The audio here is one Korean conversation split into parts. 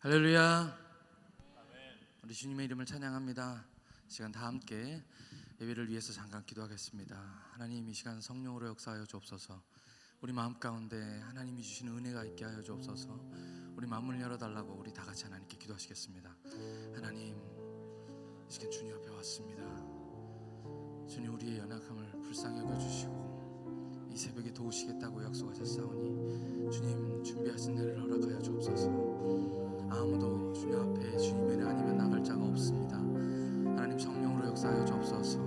할렐루야. 우리 주님의 이름을 찬양합니다. 이 시간 다 함께 예배를 위해서 잠깐 기도하겠습니다. 하나님, 이 시간 성령으로 역사하여 주옵소서. 우리 마음 가운데 하나님이 주시는 은혜가 있게 하여 주옵소서. 우리 마음을 열어달라고 우리 다 같이 하나님께 기도하시겠습니다. 하나님, 이 시간 주님 앞에 왔습니다. 주님, 우리의 연약함을 불쌍히 여겨주시고 이 새벽에 도우시겠다고 약속하셨사오니 주님, 준비하신 날을 허락하여 주옵소서. 아무도 주님 앞에 주님의 은혜 아니면 나갈 자가 없습니다. 하나님, 성령으로 역사하여 주옵소서.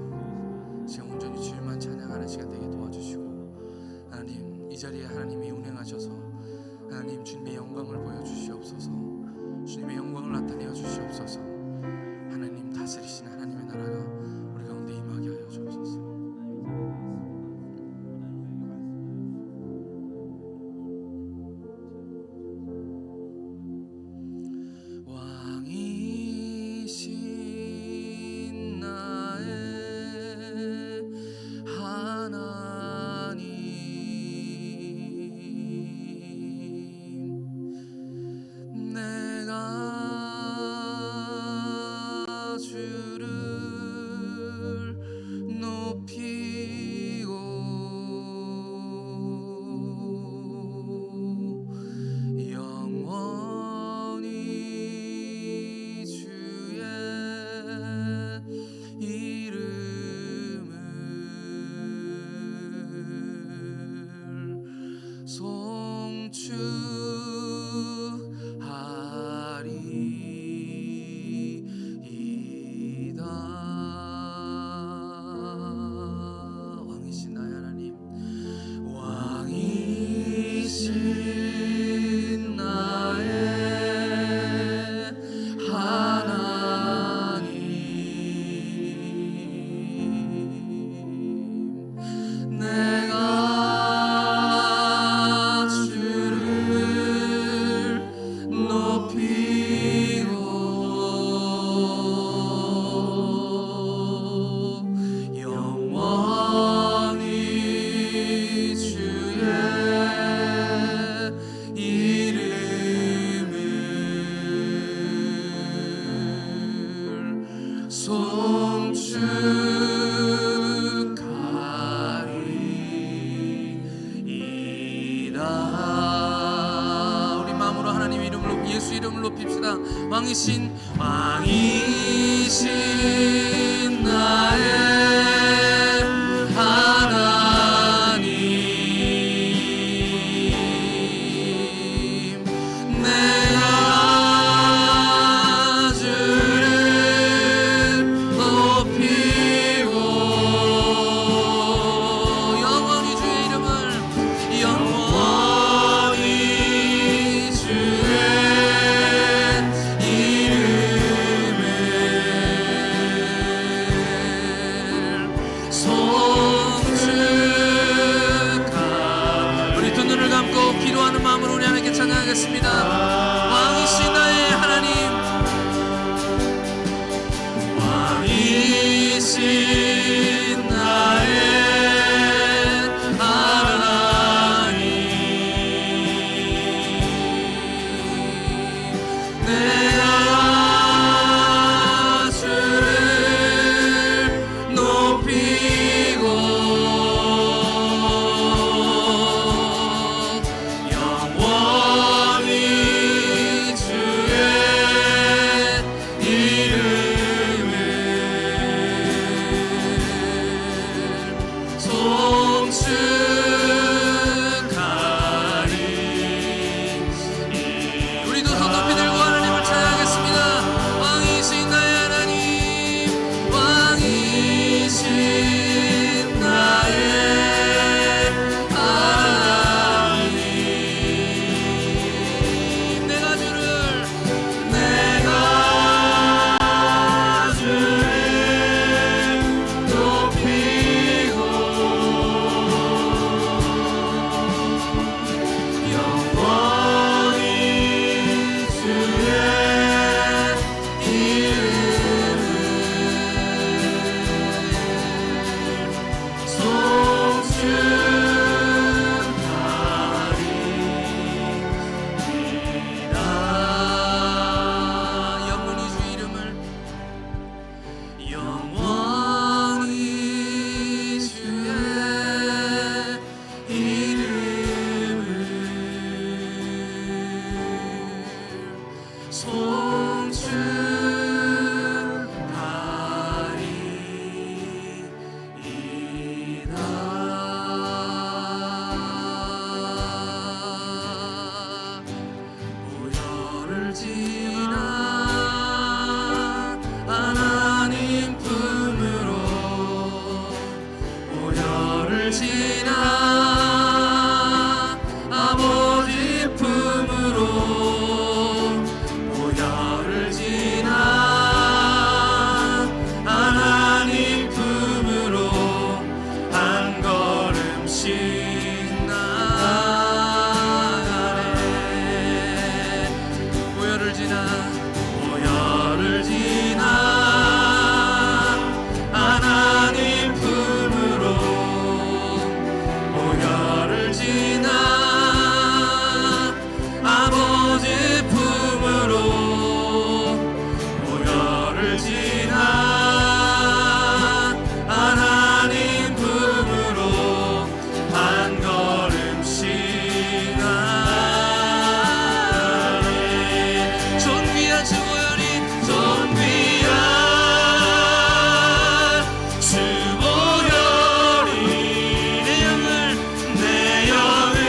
지금 온전히 주님만 찬양하는 시간 되게 도와주시고, 하나님, 이 자리에 하나님이 운행하셔서 하나님 주님의 영광을 보여주시옵소서. 주님의 영광을 나타내어 주시옵소서. 하나님, 다스리시는 하나님의 나라가 우리 가운데 임하게 하여 주옵소서. 왕이신 나의 하나님, 내가 주를 높이고 영원히 주의 이름을 기도하는 마음으로 우리 하나님께 찬양하겠습니다. 왕이신 나의 하나님, 왕이신 나의 하나님, 내가 주를 높이고 지나 아버지 품으로 보혈을 지나 하나님 품으로 한 걸음씩 나아가네. 보혈을 지나 하나님 품으로 보혈을 지나 아버지 품으로 보혈을 지나 하나님 품으로 한 걸음씩 나아가네. 존귀한 주 보혈이 내 영을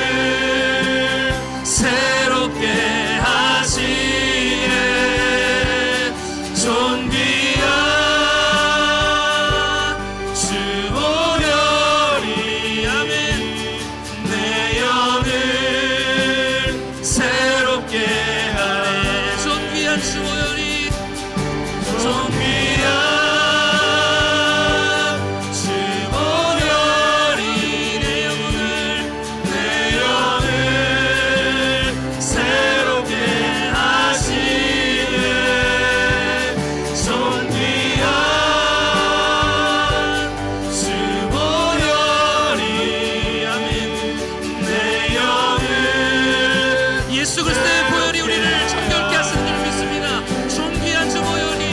새롭게 하시네. 존귀한 주 보혈이 아멘 내 영을 새롭게 하네. 존귀한 주 보혈이 예수 그리스도의 보혈이 우리를 정결케 하시는 줄 믿습니다. 존귀한 주 보혈이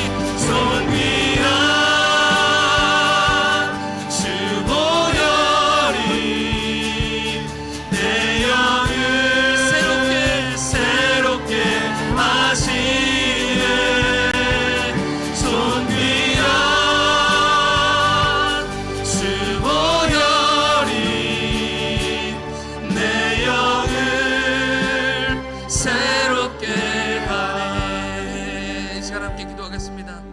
내 영을 새롭게 하시네. 존귀한 주 보혈이 내 영을 새롭게 하네. 이 시간 함께 기도하겠습니다.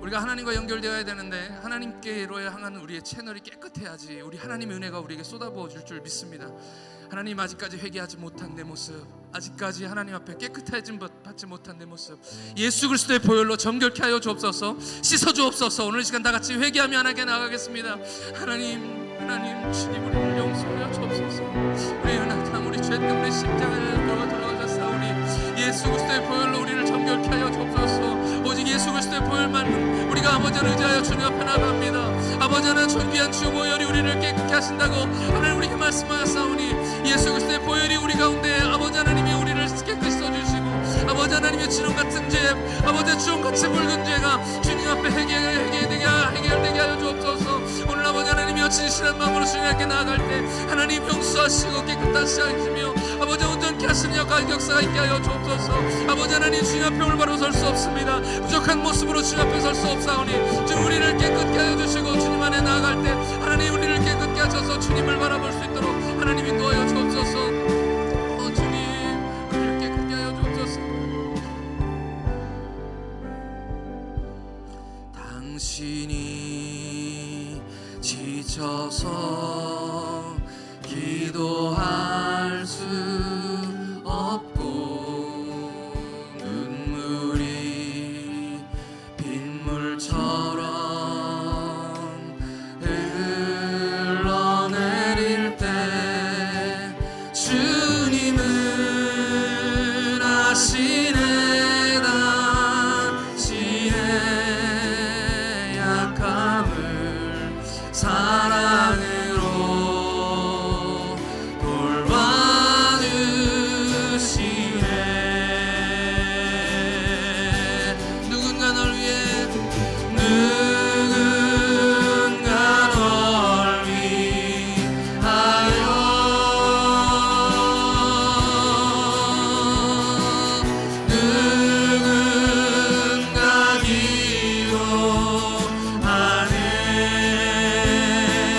우리가 하나님과 연결되어야 되는데 하나님께로 향하는 우리의 채널이 깨끗해야지 우리 하나님의 은혜가 우리에게 쏟아부어 줄 줄 믿습니다. 하나님, 아직까지 회개하지 못한 내 모습, 아직까지 하나님 앞에 깨끗해짐 받지 못한 내 모습, 예수 그리스도의 보혈로 정결케 하여 주옵소서. 씻어 주옵소서. 오늘 시간 다 같이 회개하며 하나님께 나가겠습니다. 하나님 주님 우리를 용서하여 주옵소서. 우리 은하참 우리 죄 때문에 십자가에 돌아가셨사오니 예수 그리스도의 보혈로 우리를 정결케 하여 주옵소서. 오직 예수 그리스도의 보혈만 우리가 아버지를 의지하여 주님 앞에 나갑니다. 아버지 하나님, 존귀한 주 보혈이 우리를 깨끗게 하신다고 하나님 우리에게 말씀하셨사오니 예수 그리스도의 보혈이 우리 가운데 아버지 하나님이 우리를 깨끗이 써주시고 아버지 하나님의 주름같은 죄, 아버지의 주름같이 붉은 죄가 주님 앞에 해결되게 하여 주옵소서. 오늘 아버지 하나님이여 진실한 마음으로 주님께 나아갈 때 하나님 용서하시고 깨끗하시 하시며 아버지 온전케 하시는 역사가 있게 하여 주옵소서. 아버지 하나님, 주님 앞에 올바로 설 수 없습니다. 부족한 모습으로 주님 앞에 설 수 없사오니 주님 우리를 깨끗게 하여 주시고 주님 안에 나아갈 때 하나님 우리를 깨끗게 하셔서 주님을 바라볼 수 있도록 하나님 인도하여 주옵소서. 주님 우리를 깨끗게 하여 주옵소서. 당신이 지쳐서 기도할 수 없고 눈물이 빗물처럼 흘러내릴 때 주님은 아시네. 당신의 약함을 사랑으로 돌봐주시네. 누군가 널 위해 누군가 기도하네.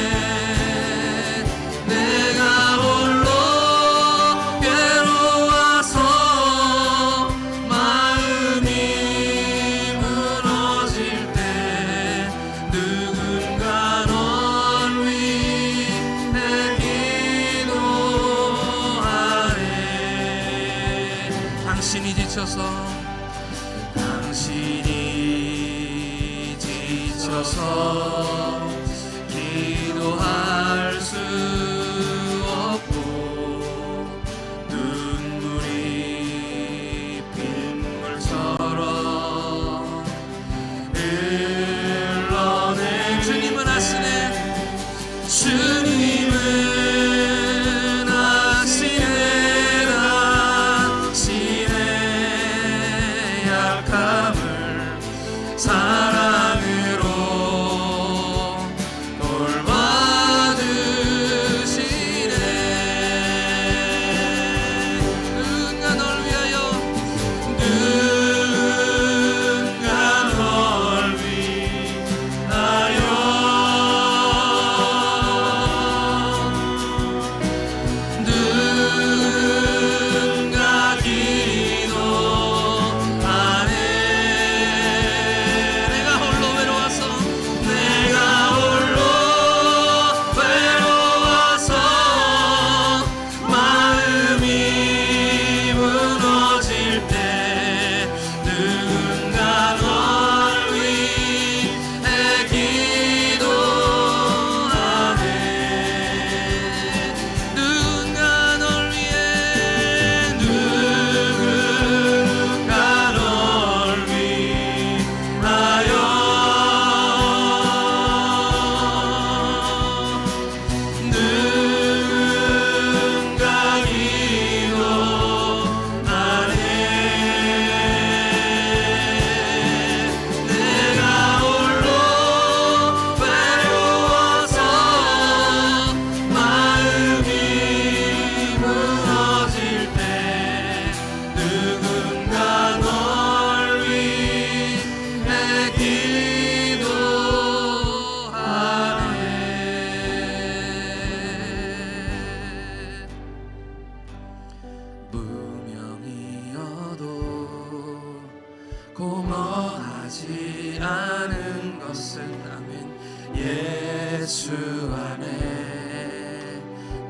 예수 안에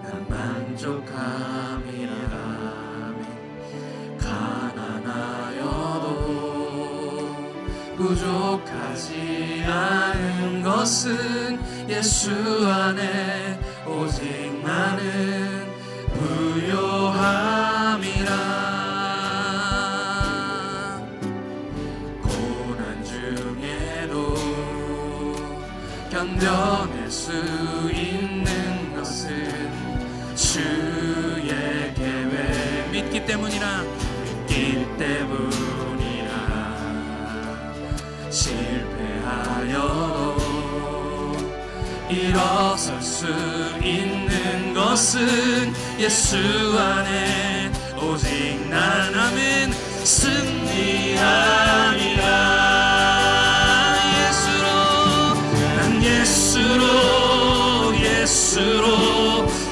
난 만족함이라. 가난하여도 부족하지 않은 것은 예수 안에 오직 나는 부요함이라. 고난 중에도 견뎌낼 수 있는 것은 주의 계획. 믿기 때문이라. 실패하여도 일어설 수 있는 것은 예수 안에 오직 난 아멘 승리함이라.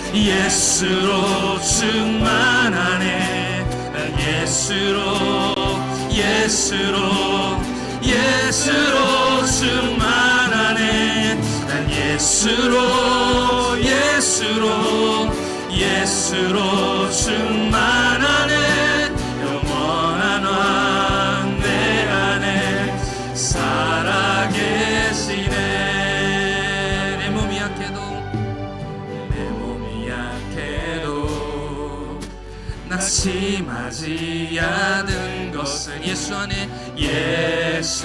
예수로 충만하네. 난 예수로 충만하네. 난 예수로 충만하네. 영원한 왕 내 안에 살아계시네. 내 몸이 약해도 낙심하지 않은 것은 예수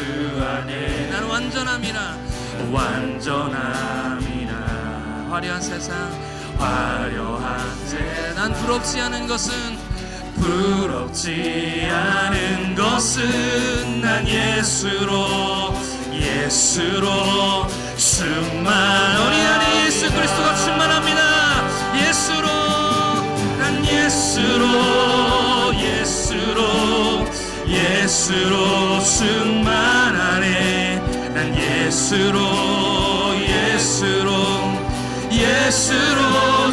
안에 난 완전함이라. 화려한 세상 난 부럽지 않은 것은 난 예수로 충만. 우리 안에 예수 그리스도가 충만합니다. 난 예수로 충만하네. 난 예수로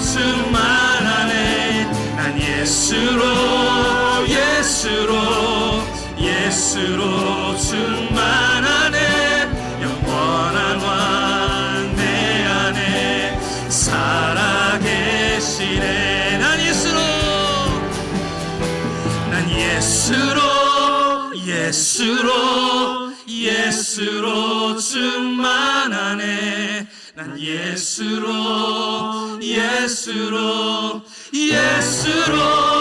충만하네. 난 예수로 충만하네. 영원한 왕 내 안에 살아계시네. 난 예수로 충만하네. 난 예수로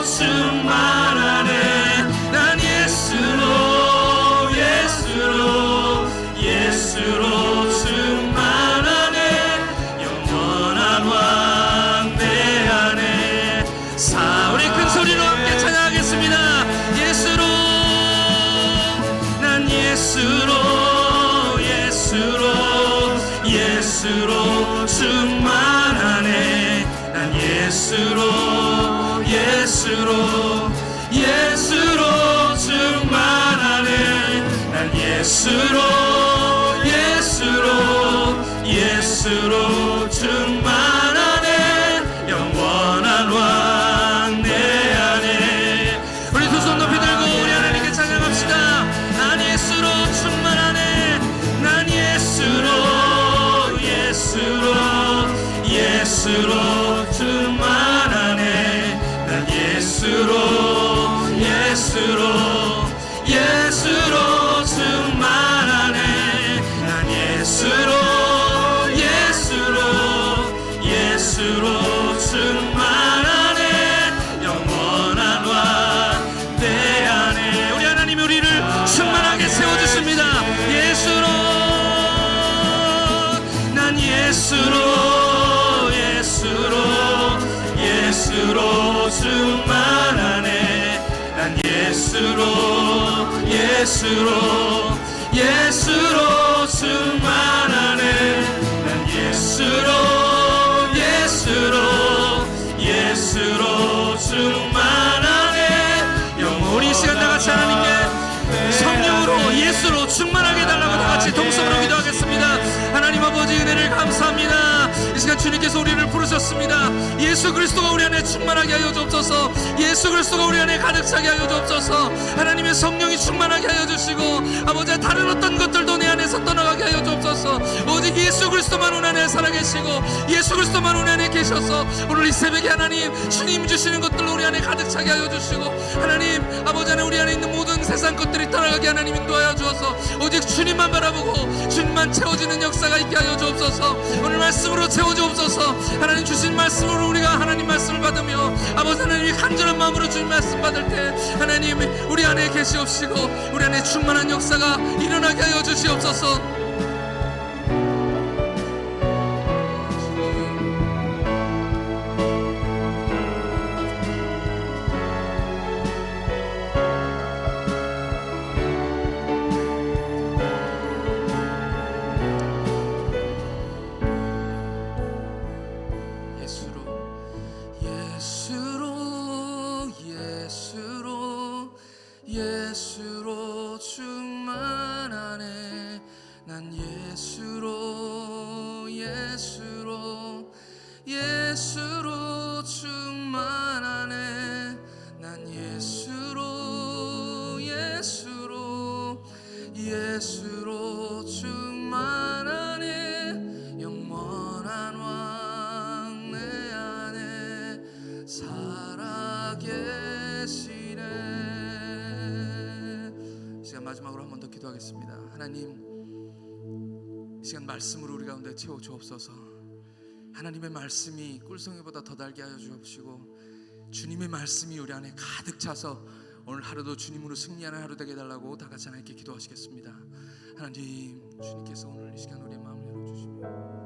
충만하네. 난 예수로 충만하네. 영원한 왕 내 안에 우리 큰 소리로 함께 찬양하겠습니다. 난 예수로 충만하네. 난 예수로 충만하네. 난 예수로 충만하네. 영원한 왕 내 안에. 우리 두 손 높이 들고 우리 하나님께 찬양합시다. 난 예수로 충만하네. 난 예수로 충만하네. 난 예수로 충만하네. 난 예수로 충만하네. 영원한 왕 내 안에. 우리 하나님이 우리를 충만하게 세워주십니다. 난 예수로 충만하네. 난 예수로 충만하네. 난 예수로 충만하네. 영원히 시간 다 같이 하나님께 성령으로 예수로 충만하게 해달라고 다 같이 동성으로 기도하겠습니다. 하나님 아버지 은혜를 감사합니다. 이 시간 주님께서 우리를 부르셨습니다. 예수 그리스도가 우리 안에 충만하게 하여 주옵소서. 예수 그리스도가 우리 안에 가득 차게 하여 주옵소서. 하나님의 성령이 충만하게 하여 주시고 아버지 다른 어떤 것들도 내 안에서 떠나가게 하여 주옵소서. 오직 예수 그리스도만 우리 안에 살아계시고 예수 그리스도만 우리 안에 계셔서 오늘 이 새벽에 하나님 주님 주시는 것들로 우리 안에 가득 차게 하여 주시고 하나님 아버지 하나님 우리 안에 있는 모든 세상 것들이 떠나가게 하나님 인도하여 주어서 오직 주님만 바라보고 주님만 채워지는 역사가 있게 하여 주옵소서. 오늘 말씀으로 채워 주옵소서. 하나님 주신 말씀으로 우리가 하나님 말씀을 받으며 아버지 하나님이 간절한 마음으로 주님 말씀 받을 때 하나님 우리 안에 계시옵시고 우리 안에 충만한 역사가 일어나게 하여 주시옵소서. 예수로 충만하네. 난 예수로 충만하네. 난 예수로 충만하네. 영원한 왕 내 안에 살아계시네. 이 시간 마지막으로 한 번 더 기도하겠습니다. 하나님, 이 시간 말씀으로 우리 가운데 채워 주옵소서. 하나님의 말씀이 꿀송이보다 더 달게 하여 주옵시고 주님의 말씀이 우리 안에 가득 차서 오늘 하루도 주님으로 승리하는 하루 되게 해달라고 다 같이 하나님께 기도하시겠습니다. 하나님, 주님께서 오늘 이 시간 우리의 마음을 열어주시며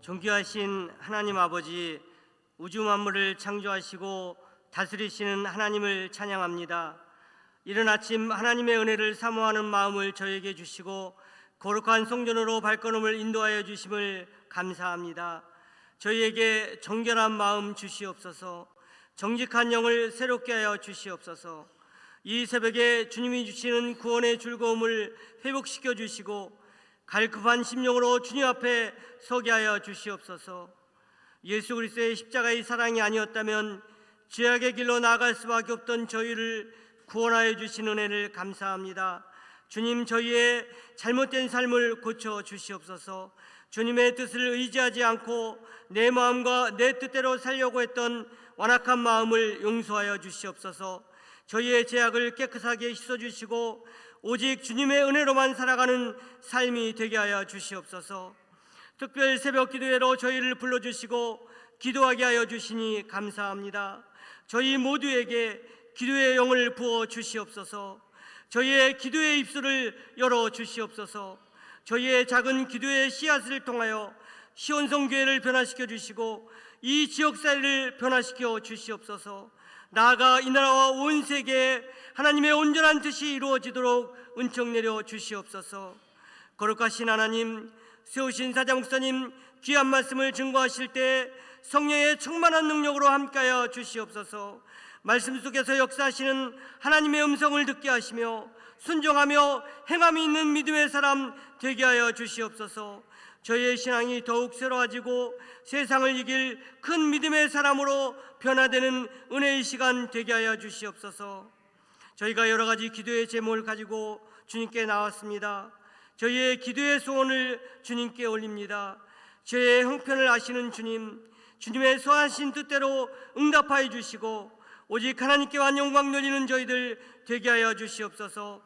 존귀하신 하나님 아버지, 우주 만물을 창조하시고 다스리시는 하나님을 찬양합니다. 이른 아침 하나님의 은혜를 사모하는 마음을 저에게 주시고 거룩한 성전으로 발걸음을 인도하여 주심을 감사합니다. 저희에게 정결한 마음 주시옵소서. 정직한 영을 새롭게 하여 주시옵소서. 이 새벽에 주님이 주시는 구원의 즐거움을 회복시켜 주시고 갈급한 심령으로 주님 앞에 서게 하여 주시옵소서. 예수 그리스도의 십자가의 사랑이 아니었다면 죄악의 길로 나아갈 수밖에 없던 저희를 구원하여 주신 은혜를 감사합니다. 주님, 저희의 잘못된 삶을 고쳐 주시옵소서. 주님의 뜻을 의지하지 않고 내 마음과 내 뜻대로 살려고 했던 완악한 마음을 용서하여 주시옵소서. 저희의 죄악을 깨끗하게 씻어주시고 오직 주님의 은혜로만 살아가는 삶이 되게 하여 주시옵소서. 특별 새벽 기도회로 저희를 불러주시고 기도하게 하여 주시니 감사합니다. 저희 모두에게 기도의 영을 부어 주시옵소서. 저희의 기도의 입술을 열어 주시옵소서. 저희의 작은 기도의 씨앗을 통하여 시온성교회를 변화시켜 주시고 이 지역사회를 변화시켜 주시옵소서. 나아가 이 나라와 온 세계에 하나님의 온전한 뜻이 이루어지도록 은총 내려 주시옵소서. 거룩하신 하나님, 세우신 사자 목사님 귀한 말씀을 증거하실 때 성령의 충만한 능력으로 함께하여 주시옵소서. 말씀 속에서 역사하시는 하나님의 음성을 듣게 하시며 순종하며 행함이 있는 믿음의 사람 되게 하여 주시옵소서. 저희의 신앙이 더욱 새로워지고 세상을 이길 큰 믿음의 사람으로 변화되는 은혜의 시간 되게 하여 주시옵소서. 저희가 여러 가지 기도의 제목을 가지고 주님께 나왔습니다. 저희의 기도의 소원을 주님께 올립니다. 저희의 형편을 아시는 주님, 주님의 소하신 뜻대로 응답하여 주시고 오직 하나님께만 영광 돌리는 저희들 되게 하여 주시옵소서.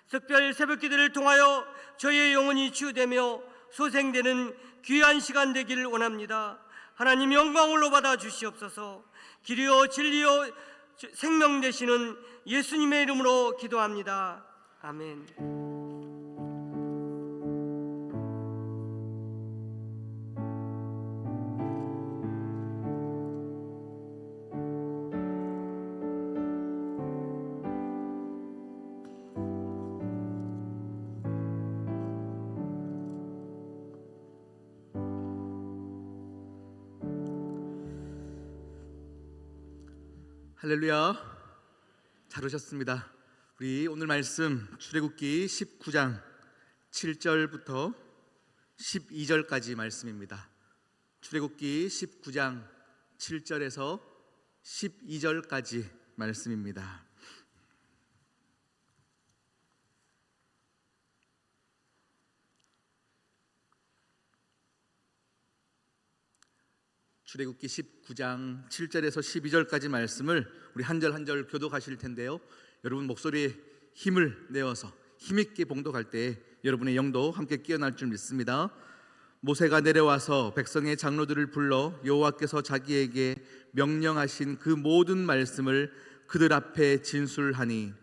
특별 새벽 기도를 통하여 저희의 영혼이 치유되며 소생되는 귀한 시간 되기를 원합니다. 하나님 영광으로 받아 주시옵소서. 길이요 진리요 생명 되시는 예수님의 이름으로 기도합니다. 아멘. 할렐루야. 잘 오셨습니다. 우리 오늘 말씀 출애굽기 19장 7절부터 12절까지 말씀입니다. 출애굽기 19장 7절에서 12절까지 말씀입니다. 출애굽기 19장 7절에서 12절까지 말씀을 우리 한 절 한 절 교독하실 텐데요. 여러분 목소리에 힘을 내어서 힘있게 봉독할 때 여러분의 영도 함께 깨어날 줄 믿습니다. 모세가 내려와서 백성의 장로들을 불러 여호와께서 자기에게 명령하신 그 모든 말씀을 그들 앞에 진술하니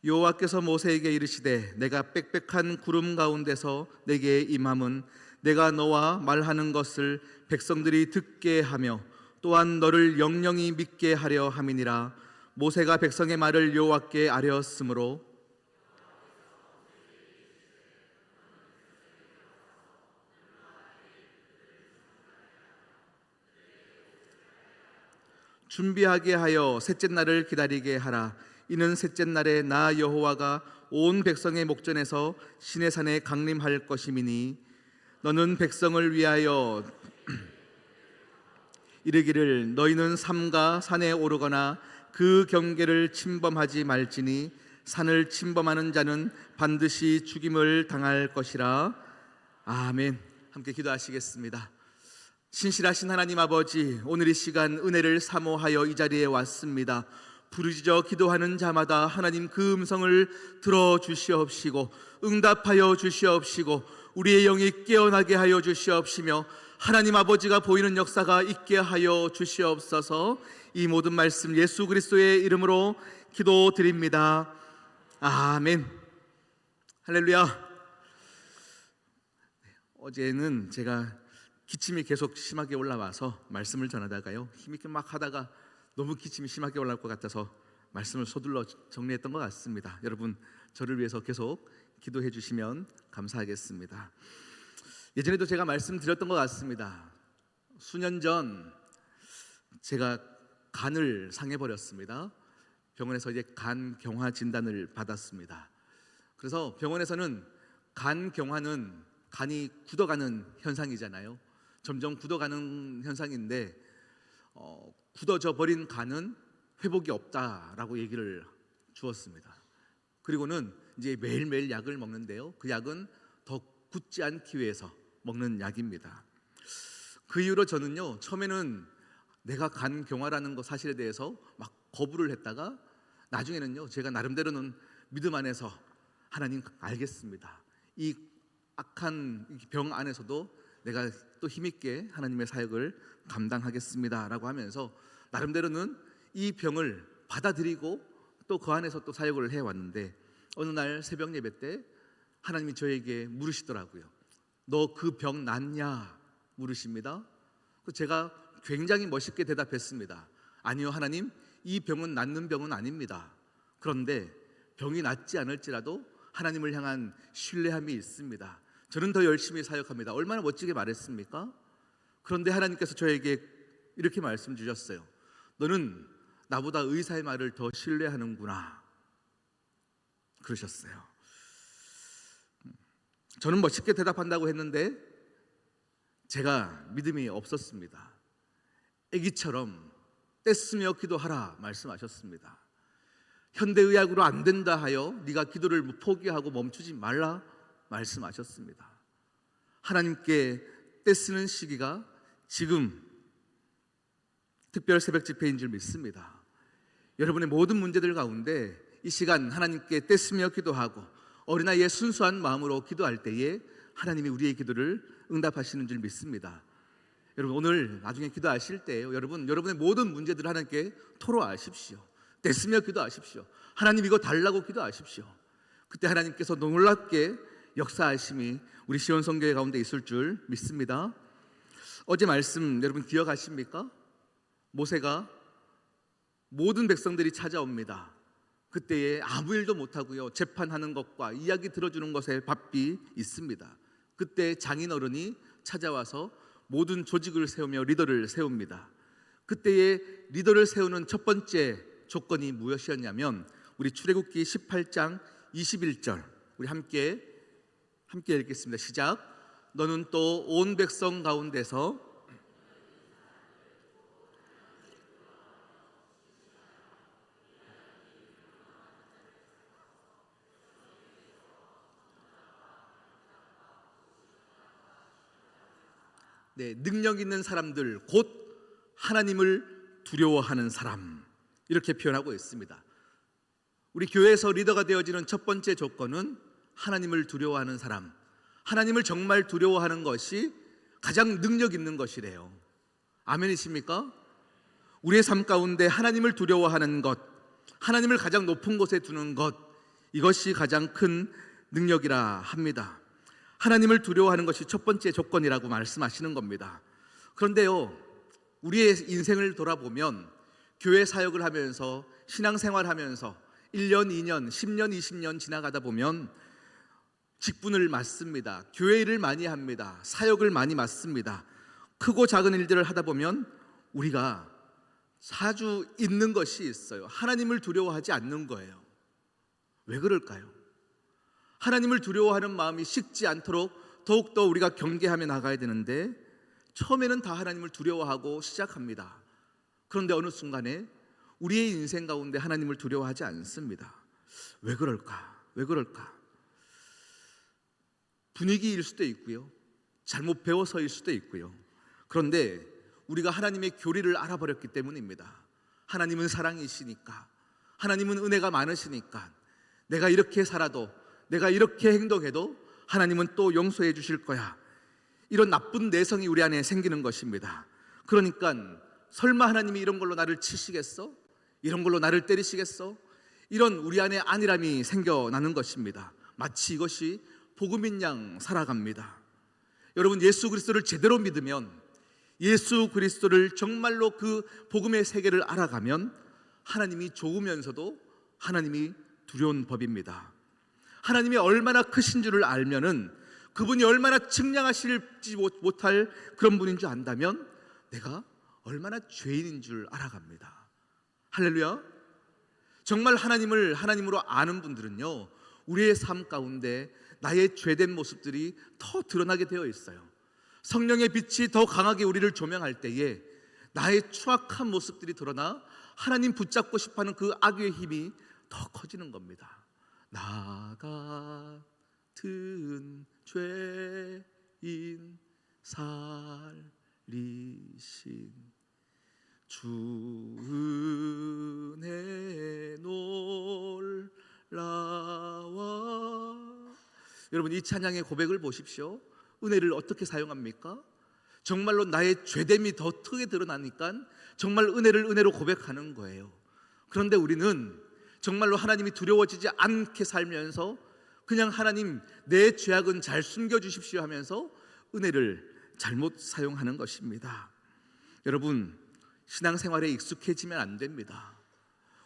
여호와께서 모세에게 이르시되 내가 빽빽한 구름 가운데서 내게 임함은 내가 너와 말하는 것을 백성들이 듣게 하며 또한 너를 영영히 믿게 하려 함이니라. 모세가 백성의 말을 여호와께 아뢰었으므로 준비하게 하여 셋째 날을 기다리게 하라. 이는 셋째 날에 나 여호와가 온 백성의 목전에서 시내산에 강림할 것임이니 너는 백성을 위하여 이르기를 너희는 삼가 산에 오르거나 그 경계를 침범하지 말지니 산을 침범하는 자는 반드시 죽임을 당할 것이라. 아멘. 함께 기도하시겠습니다. 신실하신 하나님 아버지, 오늘 이 시간 은혜를 사모하여 이 자리에 왔습니다. 부르짖어 기도하는 자마다 하나님 그 음성을 들어주시옵시고 응답하여 주시옵시고 우리의 영이 깨어나게 하여 주시옵시며 하나님 아버지가 보이는 역사가 있게 하여 주시옵소서. 이 모든 말씀 예수 그리스도의 이름으로 기도드립니다. 아멘. 할렐루야. 어제는 제가 기침이 계속 심하게 올라와서 말씀을 전하다가요 힘있게 막 하다가 너무 기침이 심하게 올라올 것 같아서 말씀을 서둘러 정리했던 것 같습니다. 여러분 저를 위해서 계속 기도해 주시면 감사하겠습니다. 예전에도 제가 말씀드렸던 것 같습니다. 수년 전 제가 간을 상해버렸습니다. 병원에서 이제 간 경화 진단을 받았습니다. 그래서 병원에서는 간 경화는 간이 굳어가는 현상이잖아요. 점점 굳어가는 현상인데 굳어져 버린 간은 회복이 없다라고 얘기를 주었습니다. 그리고는 이제 매일매일 약을 먹는데요. 그 약은 더 굳지 않기 위해서 먹는 약입니다. 그 이후로 저는요 처음에는 내가 간 경화라는 것 사실에 대해서 막 거부를 했다가 나중에는요 제가 나름대로는 믿음 안에서 하나님 알겠습니다. 이 악한 병 안에서도 내가 또 힘있게 하나님의 사역을 감당하겠습니다 라고 하면서 나름대로는 이 병을 받아들이고 또 그 안에서 또 사역을 해왔는데 어느 날 새벽 예배 때 하나님이 저에게 물으시더라고요. 너 그 병 낫냐 물으십니다. 제가 굉장히 멋있게 대답했습니다. 아니요 하나님, 이 병은 낫는 병은 아닙니다. 그런데 병이 낫지 않을지라도 하나님을 향한 신뢰함이 있습니다. 저는 더 열심히 사역합니다. 얼마나 멋지게 말했습니까? 그런데 하나님께서 저에게 이렇게 말씀 주셨어요. 너는 나보다 의사의 말을 더 신뢰하는구나 그러셨어요. 저는 멋있게 대답한다고 했는데 제가 믿음이 없었습니다. 애기처럼 떼쓰며 기도하라 말씀하셨습니다. 현대의학으로 안 된다 하여 네가 기도를 포기하고 멈추지 말라 말씀하셨습니다. 하나님께 떼쓰는 시기가 지금 특별 새벽 집회인 줄 믿습니다. 여러분의 모든 문제들 가운데 이 시간 하나님께 떼쓰며 기도하고 어린아이의 순수한 마음으로 기도할 때에 하나님이 우리의 기도를 응답하시는 줄 믿습니다. 여러분 오늘 나중에 기도하실 때요 여러분의 모든 문제들을 하나님께 토로하십시오. 떼쓰며 기도하십시오. 하나님 이거 달라고 기도하십시오. 그때 하나님께서 놀랍게 역사하심이 우리 시온성교회 가운데 있을 줄 믿습니다. 어제 말씀 여러분 기억하십니까? 모세가 모든 백성들이 찾아옵니다. 그때에 아무 일도 못하고요, 재판하는 것과 이야기 들어주는 것에 바삐 있습니다. 그때 장인 어른이 찾아와서 모든 조직을 세우며 리더를 세웁니다. 그때에 리더를 세우는 첫 번째 조건이 무엇이었냐면 우리 출애굽기 18장 21절 우리 함께 읽겠습니다. 시작. 너는 또 온 백성 가운데서 능력 있는 사람들, 곧 하나님을 두려워하는 사람, 이렇게 표현하고 있습니다. 우리 교회에서 리더가 되어지는 첫 번째 조건은 하나님을 두려워하는 사람, 하나님을 정말 두려워하는 것이 가장 능력 있는 것이래요. 아멘이십니까? 우리의 삶 가운데 하나님을 두려워하는 것, 하나님을 가장 높은 곳에 두는 것, 이것이 가장 큰 능력이라 합니다. 하나님을 두려워하는 것이 첫 번째 조건이라고 말씀하시는 겁니다. 그런데요, 우리의 인생을 돌아보면 교회 사역을 하면서 신앙생활 하면서 1년, 2년, 10년, 20년 지나가다 보면 직분을 맡습니다. 교회 일을 많이 합니다. 사역을 많이 맡습니다. 크고 작은 일들을 하다 보면 우리가 자주 잊는 것이 있어요. 하나님을 두려워하지 않는 거예요. 왜 그럴까요? 하나님을 두려워하는 마음이 식지 않도록 더욱더 우리가 경계하며 나가야 되는데 처음에는 다 하나님을 두려워하고 시작합니다. 그런데 어느 순간에 우리의 인생 가운데 하나님을 두려워하지 않습니다. 왜 그럴까? 왜 그럴까? 분위기일 수도 있고요, 잘못 배워서일 수도 있고요. 그런데 우리가 하나님의 교리를 알아버렸기 때문입니다. 하나님은 사랑이시니까, 하나님은 은혜가 많으시니까 내가 이렇게 살아도, 내가 이렇게 행동해도 하나님은 또 용서해 주실 거야, 이런 나쁜 내성이 우리 안에 생기는 것입니다. 그러니까 설마 하나님이 이런 걸로 나를 치시겠어? 이런 걸로 나를 때리시겠어? 이런 우리 안에 안일함이 생겨나는 것입니다. 마치 이것이 복음인 양 살아갑니다. 여러분, 예수 그리스도를 제대로 믿으면, 예수 그리스도를 정말로 그 복음의 세계를 알아가면 하나님이 좋으면서도 하나님이 두려운 법입니다. 하나님이 얼마나 크신 줄을 알면은, 그분이 얼마나 측량하실지 못할 그런 분인 줄 안다면 내가 얼마나 죄인인 줄 알아갑니다. 할렐루야. 정말 하나님을 하나님으로 아는 분들은요, 우리의 삶 가운데 나의 죄된 모습들이 더 드러나게 되어 있어요. 성령의 빛이 더 강하게 우리를 조명할 때에 나의 추악한 모습들이 드러나 하나님 붙잡고 싶어하는 그 악의 힘이 더 커지는 겁니다. 나 같은 죄인 살리신 주 은혜 놀라와. 여러분, 이 찬양의 고백을 보십시오. 은혜를 어떻게 사용합니까? 정말로 나의 죄됨이 더 크게 드러나니까 정말 은혜를 은혜로 고백하는 거예요. 그런데 우리는 정말로 하나님이 두려워지지 않게 살면서 그냥 하나님 내 죄악은 잘 숨겨주십시오 하면서 은혜를 잘못 사용하는 것입니다. 여러분, 신앙생활에 익숙해지면 안 됩니다.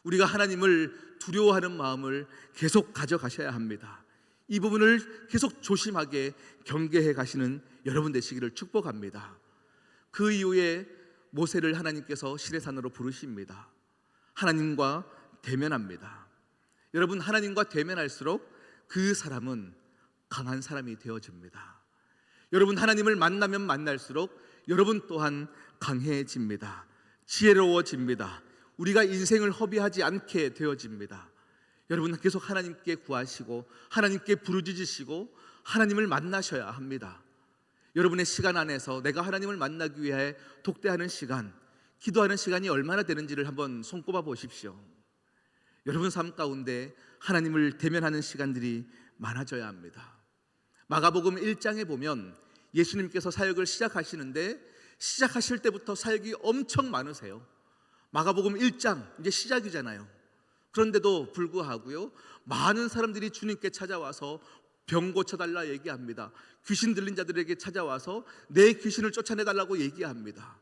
우리가 하나님을 두려워하는 마음을 계속 가져가셔야 합니다. 이 부분을 계속 조심하게 경계해 가시는 여러분 되시기를 축복합니다. 그 이후에 모세를 하나님께서 시내산으로 부르십니다. 하나님과 대면합니다. 여러분, 하나님과 대면할수록 그 사람은 강한 사람이 되어집니다. 여러분, 하나님을 만나면 만날수록 여러분 또한 강해집니다. 지혜로워집니다. 우리가 인생을 허비하지 않게 되어집니다. 여러분, 계속 하나님께 구하시고 하나님께 부르짖으시고 하나님을 만나셔야 합니다. 여러분의 시간 안에서 내가 하나님을 만나기 위해 독대하는 시간, 기도하는 시간이 얼마나 되는지를 한번 손꼽아 보십시오. 여러분 삶 가운데 하나님을 대면하는 시간들이 많아져야 합니다. 마가복음 1장에 보면 예수님께서 사역을 시작하시는데 시작하실 때부터 사역이 엄청 많으세요. 마가복음 1장 이제 시작이잖아요. 그런데도 불구하고요, 많은 사람들이 주님께 찾아와서 병 고쳐달라 얘기합니다. 귀신 들린 자들에게 찾아와서 내 귀신을 쫓아내달라고 얘기합니다.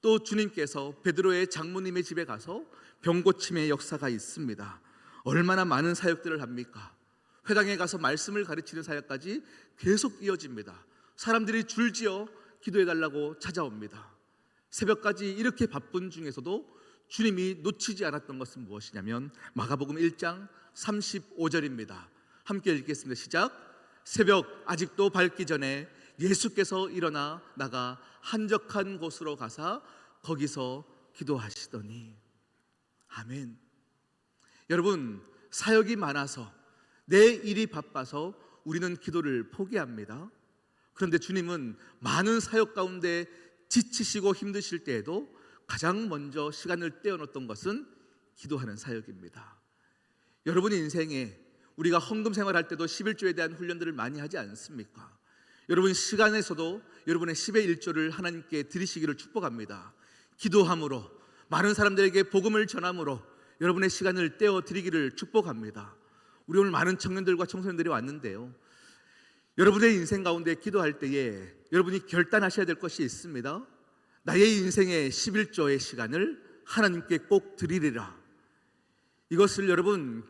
또 주님께서 베드로의 장모님의 집에 가서 병 고침의 역사가 있습니다. 얼마나 많은 사역들을 합니까? 회당에 가서 말씀을 가르치는 사역까지 계속 이어집니다. 사람들이 줄지어 기도해달라고 찾아옵니다. 새벽까지 이렇게 바쁜 중에서도 주님이 놓치지 않았던 것은 무엇이냐면 마가복음 1장 35절입니다. 함께 읽겠습니다. 시작. 새벽 아직도 밝기 전에 예수께서 일어나 나가 한적한 곳으로 가사 거기서 기도하시더니. 아멘. 여러분, 사역이 많아서 내 일이 바빠서 우리는 기도를 포기합니다. 그런데 주님은 많은 사역 가운데 지치시고 힘드실 때에도 가장 먼저 시간을 떼어놓던 것은 기도하는 사역입니다. 여러분의 인생에 우리가 헌금 생활할 때도 11조에 대한 훈련들을 많이 하지 않습니까? 여러분 시간에서도 여러분의 10의 1조를 하나님께 드리시기를 축복합니다. 기도함으로, 많은 사람들에게 복음을 전함으로 여러분의 시간을 떼어 드리기를 축복합니다. 우리 오늘 많은 청년들과 청소년들이 왔는데요, 여러분의 인생 가운데 기도할 때에 여러분이 결단하셔야 될 것이 있습니다. 나의 인생의 11조의 시간을 하나님께 꼭 드리리라. 이것을 여러분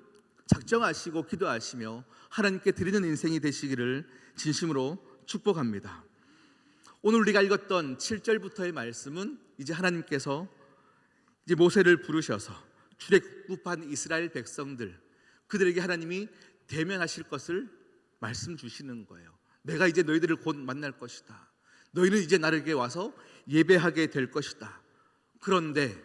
작정하시고 기도하시며 하나님께 드리는 인생이 되시기를 진심으로 축복합니다. 오늘 우리가 읽었던 7절부터의 말씀은 이제 하나님께서 이제 모세를 부르셔서 출애굽한 이스라엘 백성들, 그들에게 하나님이 대면하실 것을 말씀 주시는 거예요. 내가 이제 너희들을 곧 만날 것이다. 너희는 이제 나에게 와서 예배하게 될 것이다. 그런데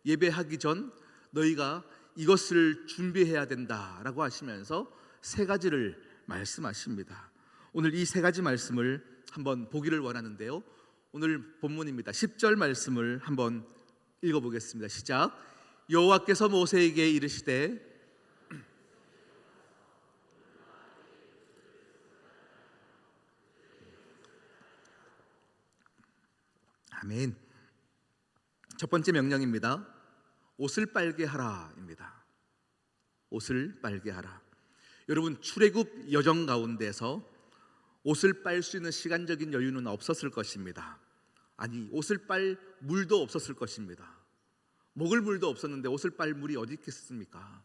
예배하기 전 너희가 이것을 준비해야 된다라고 하시면서 세 가지를 말씀하십니다. 오늘 이 세 가지 말씀을 한번 보기를 원하는데요, 오늘 본문입니다. 10절 말씀을 한번 읽어보겠습니다. 시작. 여호와께서 모세에게 이르시되 아멘. 첫 번째 명령입니다. 옷을 빨게 하라입니다. 옷을 빨게 하라. 여러분, 출애굽 여정 가운데서 옷을 빨 수 있는 시간적인 여유는 없었을 것입니다. 아니, 옷을 빨 물도 없었을 것입니다. 먹을 물도 없었는데 옷을 빨 물이 어디 있겠습니까?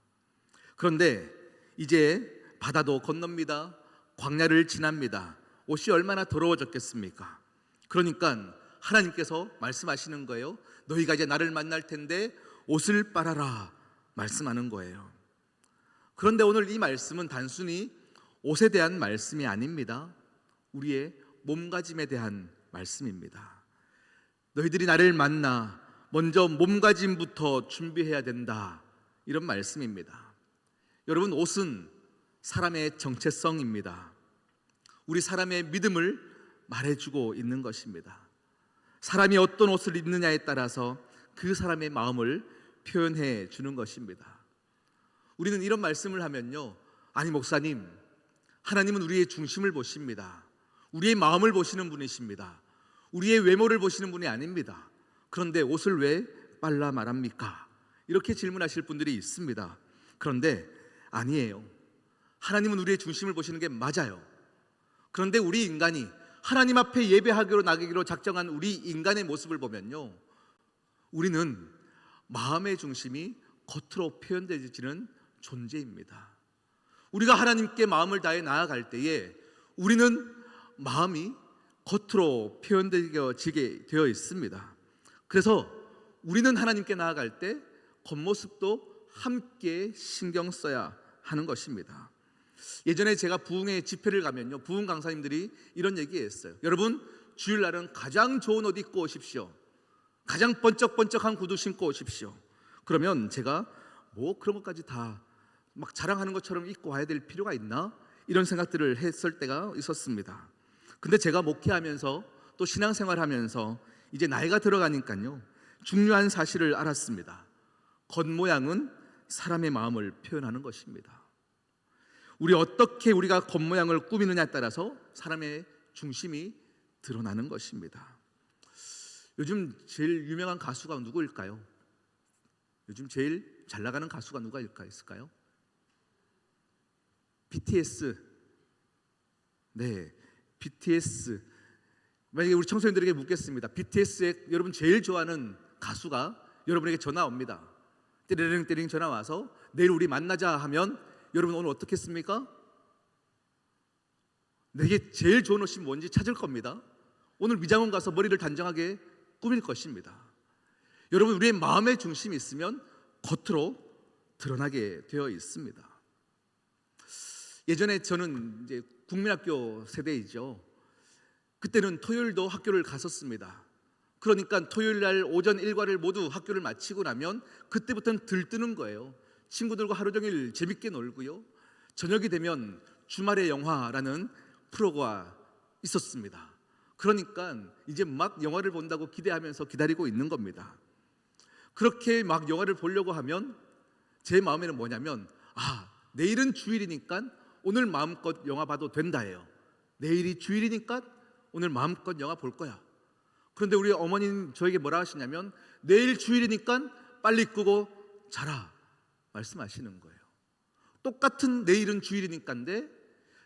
그런데 이제 바다도 건넙니다. 광야를 지납니다. 옷이 얼마나 더러워졌겠습니까? 그러니까 하나님께서 말씀하시는 거예요. 너희가 이제 나를 만날 텐데 옷을 빨아라 말씀하는 거예요. 그런데 오늘 이 말씀은 단순히 옷에 대한 말씀이 아닙니다. 우리의 몸가짐에 대한 말씀입니다. 너희들이 나를 만나 먼저 몸가짐부터 준비해야 된다, 이런 말씀입니다. 여러분, 옷은 사람의 정체성입니다. 우리 사람의 믿음을 말해주고 있는 것입니다. 사람이 어떤 옷을 입느냐에 따라서 그 사람의 마음을 표현해 주는 것입니다. 우리는 이런 말씀을 하면요, 아니 목사님, 하나님은 우리의 중심을 보십니다. 우리의 마음을 보시는 분이십니다. 우리의 외모를 보시는 분이 아닙니다. 그런데 옷을 왜 빨라 말합니까? 이렇게 질문하실 분들이 있습니다. 그런데 아니에요. 하나님은 우리의 중심을 보시는 게 맞아요. 그런데 우리 인간이 하나님 앞에 예배하기로 나가기로 작정한 우리 인간의 모습을 보면요, 우리는 마음의 중심이 겉으로 표현되지는 존재입니다. 우리가 하나님께 마음을 다해 나아갈 때에 우리는 마음이 겉으로 표현되게 되어 있습니다. 그래서 우리는 하나님께 나아갈 때 겉모습도 함께 신경 써야 하는 것입니다. 예전에 제가 부흥회 집회를 가면요, 부흥 강사님들이 이런 얘기했어요. 여러분, 주일날은 가장 좋은 옷 입고 오십시오. 가장 번쩍번쩍한 구두 신고 오십시오. 그러면 제가 뭐 그런 것까지 다 막 자랑하는 것처럼 입고 와야 될 필요가 있나? 이런 생각들을 했을 때가 있었습니다. 근데 제가 목회하면서 또 신앙생활하면서 이제 나이가 들어가니까요, 중요한 사실을 알았습니다. 겉모양은 사람의 마음을 표현하는 것입니다. 어떻게 우리가 겉모양을 꾸미느냐에 따라서 사람의 중심이 드러나는 것입니다. 요즘 제일 유명한 가수가 누구일까요? 요즘 제일 잘 나가는 가수가 누가 있을까요? BTS. 네, BTS. 만약에 우리 청소년들에게 묻겠습니다. BTS의 여러분 제일 좋아하는 가수가 여러분에게 전화 옵니다. 띠리링 전화 와서 내일 우리 만나자 하면 여러분 오늘 어떻겠습니까? 내게 제일 좋은 옷이 뭔지 찾을 겁니다. 오늘 미장원 가서 머리를 단정하게 꾸밀 것입니다. 여러분, 우리의 마음의 중심이 있으면 겉으로 드러나게 되어 있습니다. 예전에 저는 이제 국민학교 세대이죠. 그때는 토요일도 학교를 갔었습니다. 그러니까 토요일 날 오전 일과를 모두 학교를 마치고 나면 그때부터는 들뜨는 거예요. 친구들과 하루 종일 재밌게 놀고요. 저녁이 되면 주말의 영화라는 프로가 있었습니다. 그러니까 이제 막 영화를 본다고 기대하면서 기다리고 있는 겁니다. 그렇게 막 영화를 보려고 하면 제 마음에는 뭐냐면, 내일은 주일이니까 오늘 마음껏 영화 봐도 된다예요. 내일이 주일이니까 오늘 마음껏 영화 볼 거야. 그런데 우리 어머니는 저에게 뭐라 하시냐면, 내일 주일이니까 빨리 끄고 자라 말씀하시는 거예요. 똑같은 내일은 주일이니까인데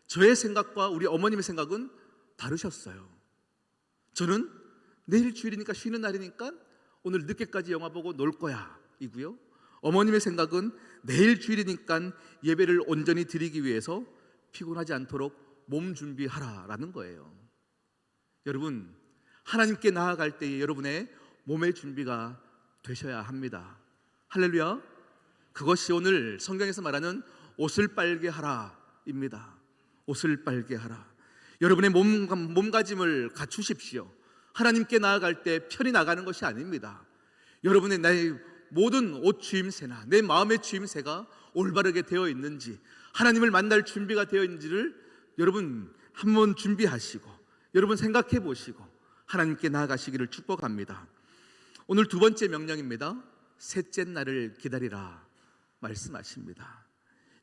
저의 생각과 우리 어머님의 생각은 다르셨어요. 저는 내일 주일이니까 쉬는 날이니까 오늘 늦게까지 영화 보고 놀 거야 이고요. 어머님의 생각은 내일 주일이니까 예배를 온전히 드리기 위해서 피곤하지 않도록 몸 준비하라라는 거예요. 여러분, 하나님께 나아갈 때에 여러분의 몸의 준비가 되셔야 합니다. 할렐루야. 그것이 오늘 성경에서 말하는 옷을 빨게 하라입니다. 옷을 빨게 하라. 여러분의 몸가짐을 갖추십시오. 하나님께 나아갈 때 편히 나가는 것이 아닙니다. 여러분의 나의 모든 옷 주임새나 내 마음의 주임새가 올바르게 되어 있는지, 하나님을 만날 준비가 되어 있는지를 여러분 한번 준비하시고 여러분 생각해 보시고 하나님께 나아가시기를 축복합니다. 오늘 두 번째 명령입니다. 셋째 날을 기다리라 말씀하십니다.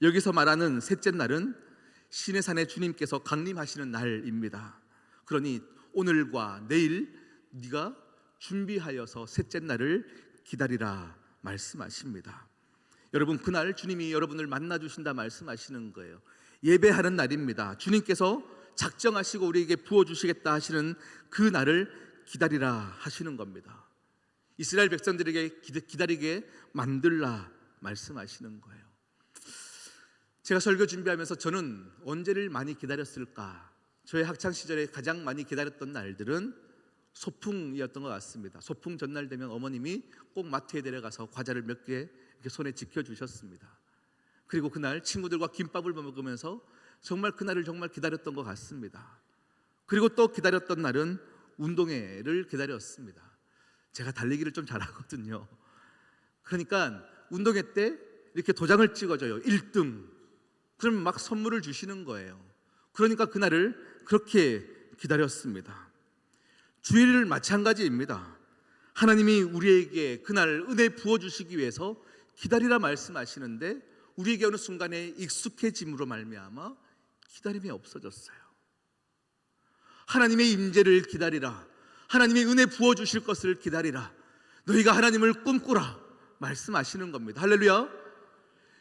여기서 말하는 셋째 날은 시내산에 주님께서 강림하시는 날입니다. 그러니 오늘과 내일 네가 준비하여서 셋째 날을 기다리라 말씀하십니다. 여러분, 그날 주님이 여러분을 만나 주신다 말씀하시는 거예요. 예배하는 날입니다. 주님께서 작정하시고 우리에게 부어주시겠다 하시는 그 날을 기다리라 하시는 겁니다. 이스라엘 백성들에게 기다리게 만들라 말씀하시는 거예요. 제가 설교 준비하면서 저는 언제를 많이 기다렸을까? 저의 학창시절에 가장 많이 기다렸던 날들은 소풍이었던 것 같습니다. 소풍 전날 되면 어머님이 꼭 마트에 데려가서 과자를 몇 개 이렇게 손에 지켜주셨습니다. 그리고 그날 친구들과 김밥을 먹으면서 정말 그날을 정말 기다렸던 것 같습니다. 그리고 또 기다렸던 날은 운동회를 기다렸습니다. 제가 달리기를 좀 잘하거든요. 그러니까 운동회 때 이렇게 도장을 찍어줘요. 1등. 그럼 막 선물을 주시는 거예요. 그러니까 그날을 그렇게 기다렸습니다. 주일을 마찬가지입니다. 하나님이 우리에게 그날 은혜 부어주시기 위해서 기다리라 말씀하시는데 우리에게 어느 순간에 익숙해짐으로 말미암아 기다림이 없어졌어요. 하나님의 임재를 기다리라. 하나님의 은혜 부어주실 것을 기다리라. 너희가 하나님을 꿈꾸라 말씀하시는 겁니다. 할렐루야.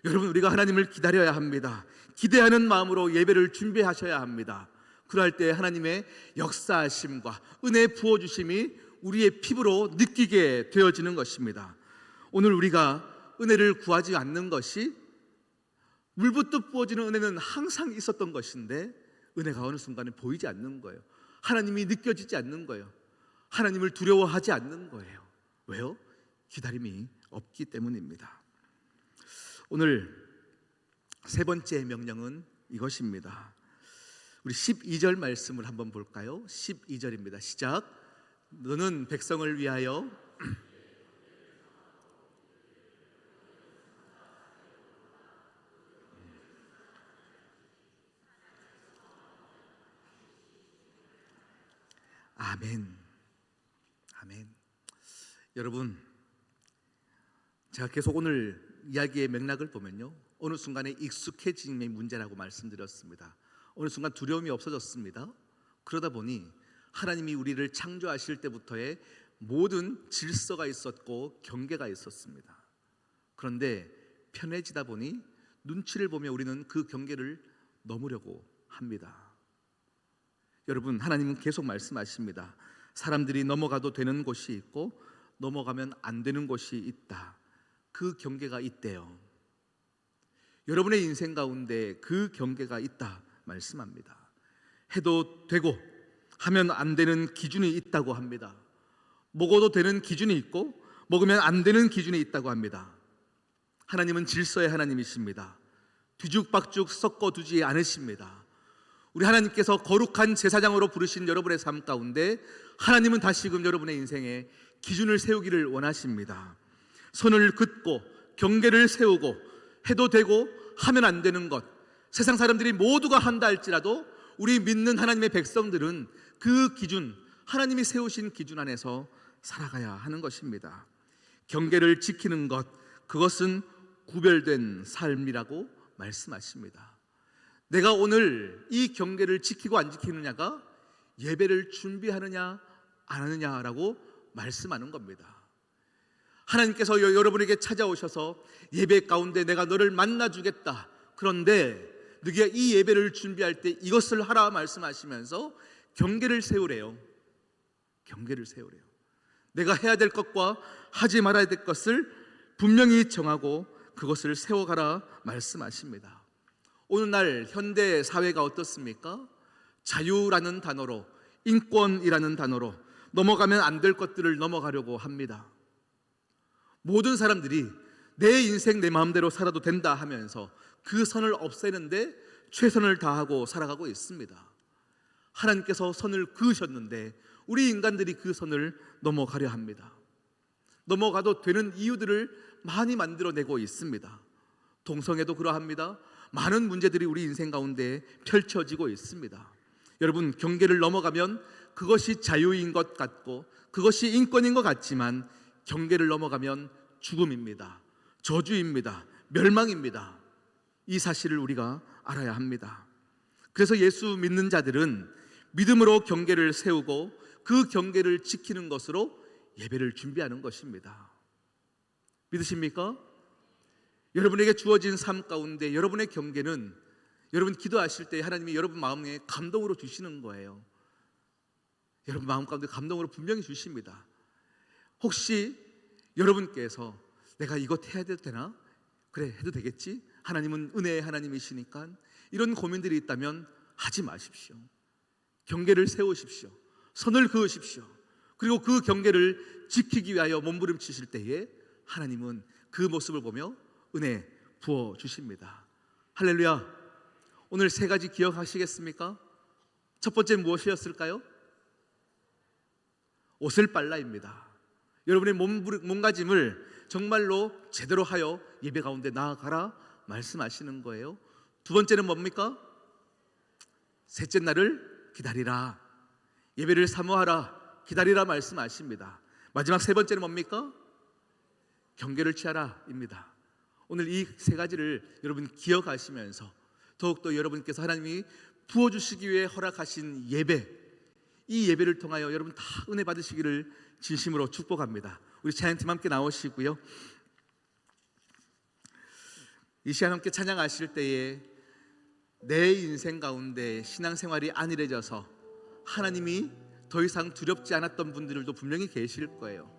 여러분, 우리가 하나님을 기다려야 합니다. 기대하는 마음으로 예배를 준비하셔야 합니다. 그럴 때 하나님의 역사하심과 은혜 부어주심이 우리의 피부로 느끼게 되어지는 것입니다. 오늘 우리가 은혜를 구하지 않는 것이, 물붓듯 부어지는 은혜는 항상 있었던 것인데 은혜가 어느 순간에 보이지 않는 거예요. 하나님이 느껴지지 않는 거예요. 하나님을 두려워하지 않는 거예요. 왜요? 기다림이 없기 때문입니다. 오늘 세 번째 명령은 이것입니다. 우리 12절 말씀을 한번 볼까요? 12절입니다. 시작. 너는 백성을 위하여 아멘. 아멘. 여러분, 제가 계속 오늘 이야기의 맥락을 보면요, 어느 순간에 익숙해짐의 문제라고 말씀드렸습니다. 어느 순간 두려움이 없어졌습니다. 그러다 보니 하나님이 우리를 창조하실 때부터의 모든 질서가 있었고 경계가 있었습니다. 그런데 편해지다 보니 눈치를 보며 우리는 그 경계를 넘으려고 합니다. 여러분, 하나님은 계속 말씀하십니다. 사람들이 넘어가도 되는 곳이 있고 넘어가면 안 되는 곳이 있다. 그 경계가 있대요. 여러분의 인생 가운데 그 경계가 있다 말씀합니다. 해도 되고 하면 안 되는 기준이 있다고 합니다. 먹어도 되는 기준이 있고 먹으면 안 되는 기준이 있다고 합니다. 하나님은 질서의 하나님이십니다. 뒤죽박죽 섞어두지 않으십니다. 우리 하나님께서 거룩한 제사장으로 부르신 여러분의 삶 가운데 하나님은 다시금 여러분의 인생에 기준을 세우기를 원하십니다. 선을 긋고 경계를 세우고 해도 되고 하면 안 되는 것, 세상 사람들이 모두가 한다 할지라도 우리 믿는 하나님의 백성들은 그 기준, 하나님이 세우신 기준 안에서 살아가야 하는 것입니다. 경계를 지키는 것, 그것은 구별된 삶이라고 말씀하십니다. 내가 오늘 이 경계를 지키고 안 지키느냐가 예배를 준비하느냐 안 하느냐라고 말씀하는 겁니다. 하나님께서 여러분에게 찾아오셔서 예배 가운데 내가 너를 만나주겠다, 그런데 너희가 이 예배를 준비할 때 이것을 하라 말씀하시면서 경계를 세우래요. 경계를 세우래요. 내가 해야 될 것과 하지 말아야 될 것을 분명히 정하고 그것을 세워가라 말씀하십니다. 오늘날 현대 사회가 어떻습니까? 자유라는 단어로, 인권이라는 단어로 넘어가면 안 될 것들을 넘어가려고 합니다. 모든 사람들이 내 인생 내 마음대로 살아도 된다 하면서 그 선을 없애는데 최선을 다하고 살아가고 있습니다. 하나님께서 선을 그으셨는데 우리 인간들이 그 선을 넘어가려 합니다. 넘어가도 되는 이유들을 많이 만들어내고 있습니다. 동성애도 그러합니다. 많은 문제들이 우리 인생 가운데 펼쳐지고 있습니다. 여러분, 경계를 넘어가면 그것이 자유인 것 같고 그것이 인권인 것 같지만 경계를 넘어가면 죽음입니다. 저주입니다. 멸망입니다. 이 사실을 우리가 알아야 합니다. 그래서 예수 믿는 자들은 믿음으로 경계를 세우고 그 경계를 지키는 것으로 예배를 준비하는 것입니다. 믿으십니까? 여러분에게 주어진 삶 가운데 여러분의 경계는 여러분 기도하실 때 하나님이 여러분 마음에 감동으로 주시는 거예요. 여러분 마음 가운데 감동으로 분명히 주십니다. 혹시 여러분께서 내가 이것 해야 되나? 그래, 해도 되겠지? 하나님은 은혜의 하나님이시니까 이런 고민들이 있다면 하지 마십시오. 경계를 세우십시오. 선을 그으십시오. 그리고 그 경계를 지키기 위하여 몸부림치실 때에 하나님은 그 모습을 보며 은혜 부어주십니다. 할렐루야. 오늘 세 가지 기억하시겠습니까? 첫 번째 무엇이었을까요? 옷을 빨라입니다. 여러분의 몸가짐을 정말로 제대로 하여 예배 가운데 나아가라 말씀하시는 거예요. 두 번째는 뭡니까? 셋째 날을 기다리라. 예배를 사모하라, 기다리라 말씀하십니다. 마지막 세 번째는 뭡니까? 경계를 취하라 입니다. 오늘 이 세 가지를 여러분 기억하시면서 더욱더 여러분께서 하나님이 부어주시기 위해 허락하신 예배, 이 예배를 통하여 여러분 다 은혜 받으시기를 진심으로 축복합니다. 우리 찬양팀 함께 나오시고요. 이 시간 함께 찬양하실 때에 내 인생 가운데 신앙생활이 안일해져서 하나님이 더 이상 두렵지 않았던 분들도 분명히 계실 거예요.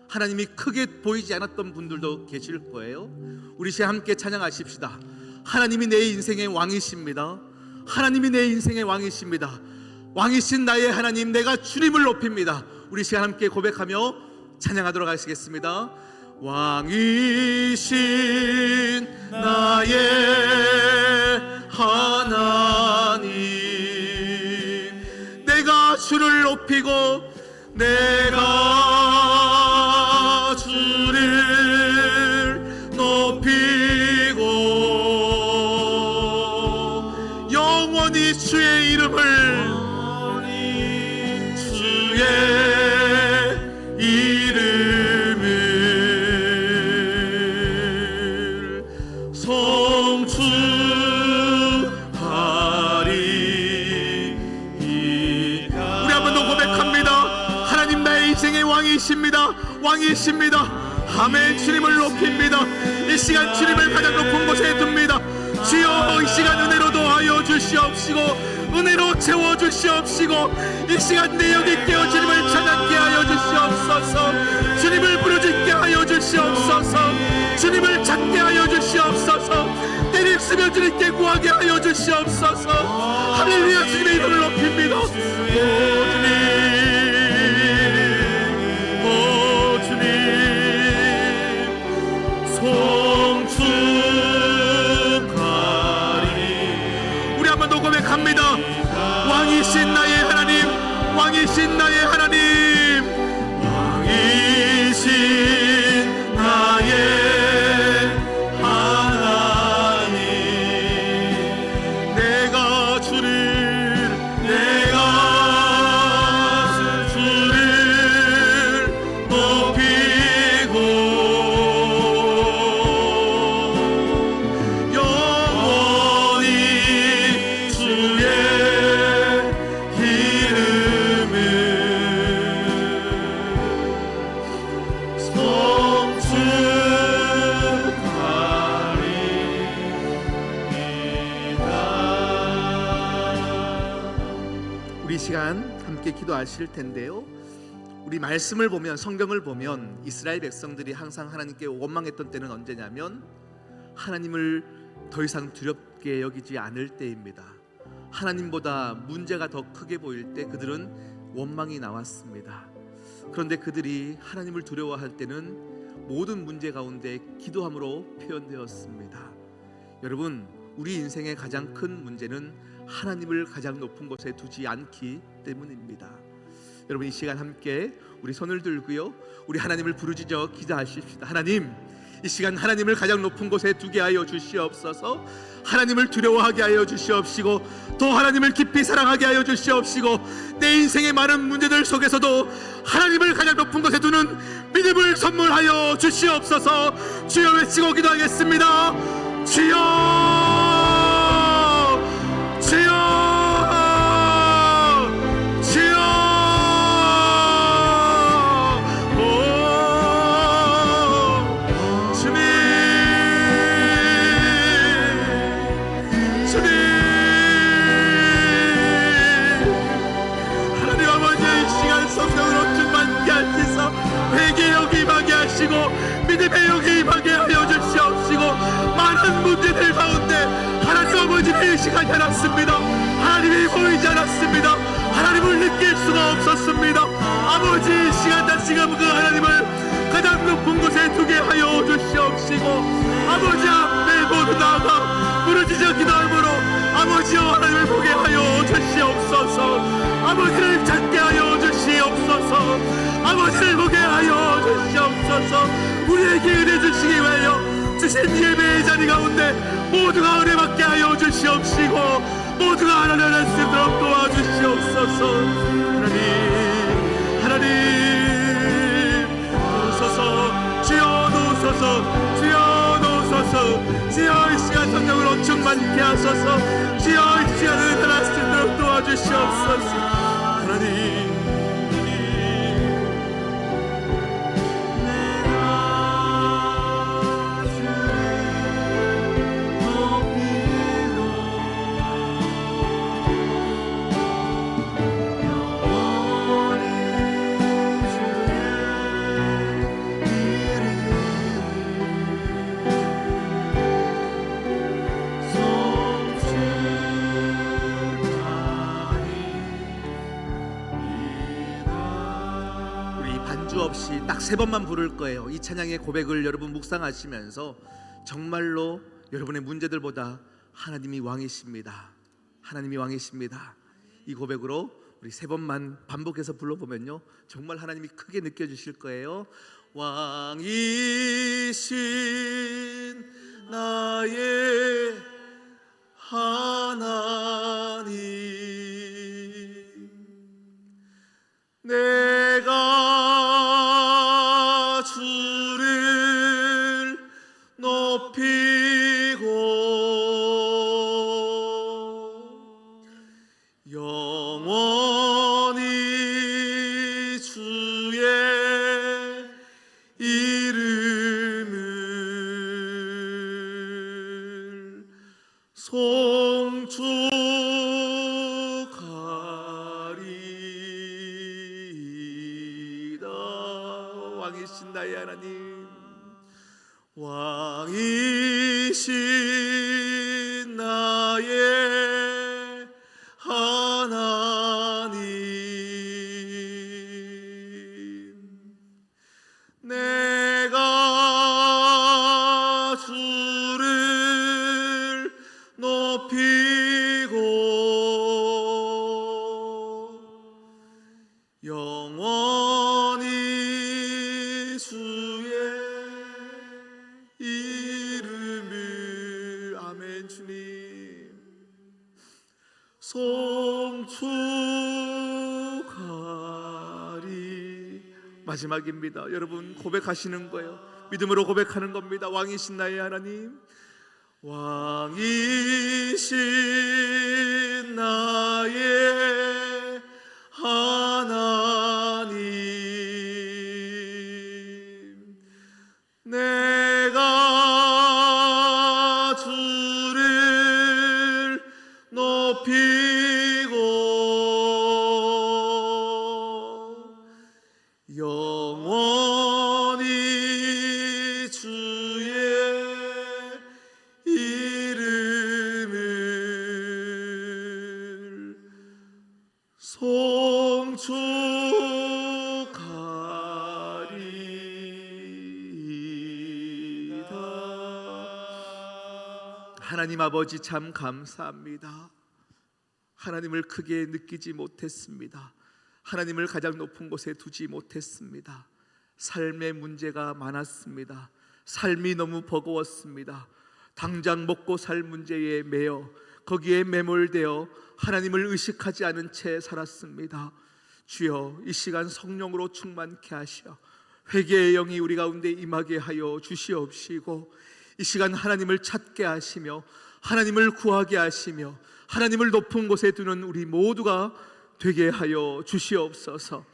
하나님이 크게 보이지 않았던 분들도 계실 거예요. 우리 시간 함께 찬양하십시다. 하나님이 내 인생의 왕이십니다. 하나님이 내 인생의 왕이십니다. 왕이신 나의 하나님, 내가 주님을 높입니다. 우리 시간 함께 고백하며 찬양하도록 하시겠습니다. 왕이신 나의 하나님, 내가 주를 높이고 내가 주를 높이고 영원히 주의 이름을 왕이십니다. 아멘. 주님을 높입니다. 이 시간 주님을 가장 높은 곳에 둡니다. 주여, 이 시간 은혜로 도하여 주시옵시고 은혜로 채워주시옵시고 이 시간 내 영이 깨어 주님을 찬양케 하여 주시옵소서. 주님을 부르짖게 하여 주시옵소서. 주님을 찾게 하여 주시옵소서. 때를 쓰며 주님께 구하게 하여 주시옵소서. 할렐루야. 주님의 이름을 높입니다. 오 주님, 오 주님, 송축하리. 우리 한 번 더 고백합니다. 왕이신 나의 하나님, 왕이신 나의 하나님, 왕이신 나의 하나님. 내가 주를 높이고 영원히 주의 이름을 송축하리이다. 우리 시간 함께 기도하실 텐데요. 우리 말씀을 보면, 성경을 보면 이스라엘 백성들이 항상 하나님께 원망했던 때는 언제냐면 하나님을 더 이상 두렵게 여기지 않을 때입니다. 하나님보다 문제가 더 크게 보일 때 그들은 원망이 나왔습니다. 그런데 그들이 하나님을 두려워할 때는 모든 문제 가운데 기도함으로 표현되었습니다. 여러분, 우리 인생의 가장 큰 문제는 하나님을 가장 높은 곳에 두지 않기 때문입니다. 여러분, 이 시간 함께 우리 손을 들고요, 우리 하나님을 부르짖어 기도하십시다. 하나님, 이 시간 하나님을 가장 높은 곳에 두게 하여 주시옵소서. 하나님을 두려워하게 하여 주시옵시고 또 하나님을 깊이 사랑하게 하여 주시옵시고 내 인생의 많은 문제들 속에서도 하나님을 가장 높은 곳에 두는 믿음을 선물하여 주시옵소서. 주여 외치고 기도하겠습니다. 주여, 주여, 주여. 오 주님, 주님, 하나님 아버지, 이 시간 성령으로 충만케 하시사 회개의 영이 임하게 하시고 믿음의 영이 임하게 하여 주시옵시고 많은 문제들 가운데 하나님 아버지의 이 시간이 않았습니다. 하나님이 보이지 않았습니다. 하나님을 느낄 수가 없었습니다. 아버지, 이 시간 다시금 그 하나님을 가장 높은 곳에 두게 하여 주시옵시고 아버지 앞에 모두 나아가 부르짖어 기도함으로 아버지여 하나님을 보게 하여 주시옵소서. 아버지를 찾게 하여 주시옵소서. 아버지를 보게 하여 주시옵소서. 우리에게 은혜 주시기 위하여 주신 예배의 자리 가운데 모두가 은혜 받게 하여 주시옵시고 모두가 하나님을 할 수 있도록 도와주시옵소서. 하나님, 하나님 오소서. 주여 오소서. 주여 오소서. 주여 이 시간 성령으로 충만케 하소서. 주여 이 시간을 하나 수 있도록 도와주시옵소서. 하나님, 없이 딱 3번만 부를 거예요. 이 찬양의 고백을 여러분 묵상하시면서 정말로 여러분의 문제들보다 하나님이 왕이십니다. 하나님이 왕이십니다. 이 고백으로 우리 3번만 반복해서 불러보면요, 정말 하나님이 크게 느껴지실 거예요. 왕이신 나의 하나님, 내가 주를 높이고 영원히 주의 이름을 송축하리이다. 왕이신 나의 하나님, 왕이신 나의 하나님, 내가 주를 높이고 영원히 주의 이름을, 아멘, 주님 송축하리. 마지막입니다. 여러분 고백하시는 거예요. 믿음으로 고백하는 겁니다. 왕이신 나의 하나님, 왕이신 나의 하나님, 내가 주를 높이고 영원히 주의 이름을 송축하리이다. 하나님 아버지, 참 감사합니다. 하나님을 크게 느끼지 못했습니다. 하나님을 가장 높은 곳에 두지 못했습니다. 삶의 문제가 많았습니다. 삶이 너무 버거웠습니다. 당장 먹고 살 문제에 매여 거기에 매몰되어 하나님을 의식하지 않은 채 살았습니다. 주여, 이 시간 성령으로 충만케 하시어 회개의 영이 우리 가운데 임하게 하여 주시옵시고, 이 시간 하나님을 찾게 하시며 하나님을 구하게 하시며 하나님을 높은 곳에 두는 우리 모두가 되게 하여 주시옵소서.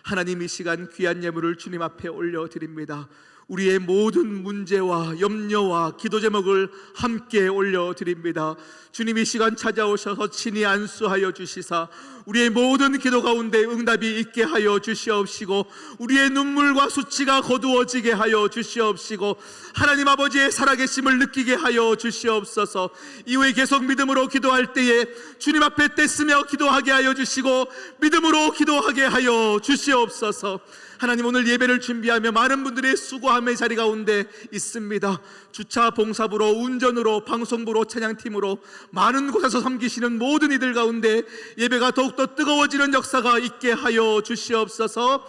하나님, 이 시간 귀한 예물을 주님 앞에 올려드립니다. 우리의 모든 문제와 염려와 기도 제목을 함께 올려드립니다. 주님, 이 시간 찾아오셔서 친히 안수하여 주시사 우리의 모든 기도 가운데 응답이 있게 하여 주시옵시고, 우리의 눈물과 수치가 거두어지게 하여 주시옵시고, 하나님 아버지의 살아계심을 느끼게 하여 주시옵소서. 이후에 계속 믿음으로 기도할 때에 주님 앞에 떼쓰며 기도하게 하여 주시고 믿음으로 기도하게 하여 주시옵소서. 하나님, 오늘 예배를 준비하며 많은 분들의 수고함의 자리 가운데 있습니다. 주차 봉사부로, 운전으로, 방송부로, 찬양팀으로 많은 곳에서 섬기시는 모든 이들 가운데 예배가 더욱더 뜨거워지는 역사가 있게 하여 주시옵소서.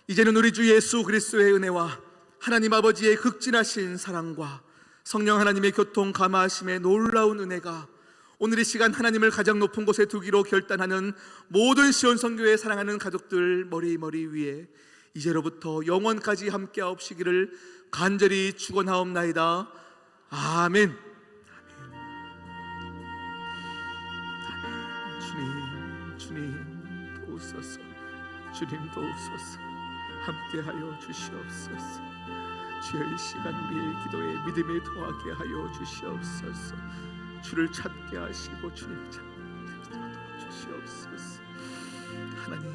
이제는 우리 주 예수 그리스도의 은혜와 하나님 아버지의 극진하신 사랑과 성령 하나님의 교통 감화하심의 놀라운 은혜가 오늘 이 시간 하나님을 가장 높은 곳에 두기로 결단하는 모든 시온선교회 사랑하는 가족들 머리 위에 이제로부터 영원까지 함께하옵시기를 간절히 축원하옵나이다. 아멘. 주님 도우소서. 주님 도우소서. 함께하여 주시옵소서. 주여, 이 시간 우리의 기도에 믿음에 더하게 하여 주시옵소서. 주를 찾게 하시고 주님 찾게 주시옵소서. 하나님,